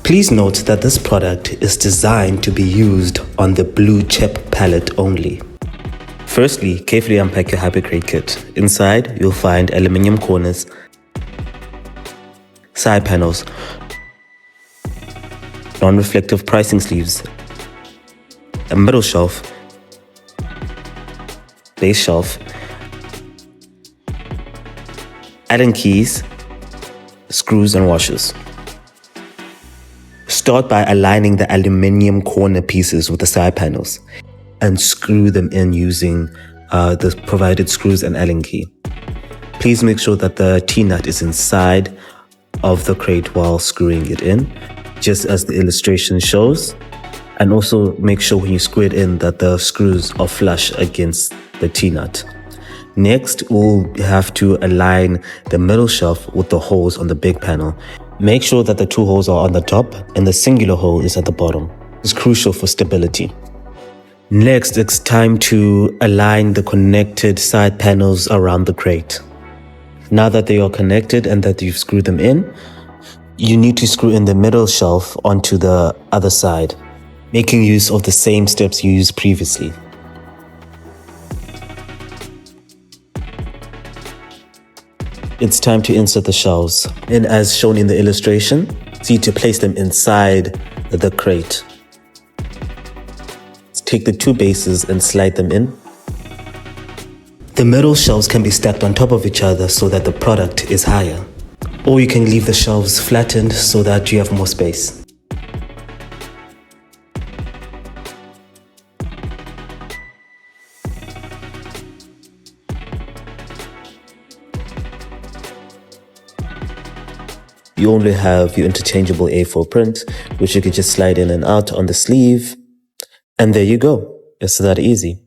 Please note that this product is designed to be used on the blue chip palette only. Firstly, carefully unpack your Hypercrate kit. Inside, you'll find aluminium corners, side panels, non-reflective pricing sleeves, a middle shelf, base shelf, Allen keys, screws and washers. Start by aligning the aluminium corner pieces with the side panels and screw them in using the provided screws and Allen key. Please make sure that the T-nut is inside of the crate while screwing it in, just as the illustration shows. And also make sure when you screw it in that the screws are flush against the T-nut. Next, we'll have to align the middle shelf with the holes on the big panel. Make sure that the two holes are on the top and the singular hole is at the bottom. It's crucial for stability. Next, it's time to align the connected side panels around the crate. Now that they are connected and that you've screwed them in, you need to screw in the middle shelf onto the other side, making use of the same steps you used previously. It's time to insert the shelves, and as shown in the illustration, see to place them inside the crate. Take the two bases and slide them in. The middle shelves can be stacked on top of each other so that the product is higher, or you can leave the shelves flattened so that you have more space. You only have your interchangeable A4 print, which you can just slide in and out on the sleeve. And there you go. It's that easy.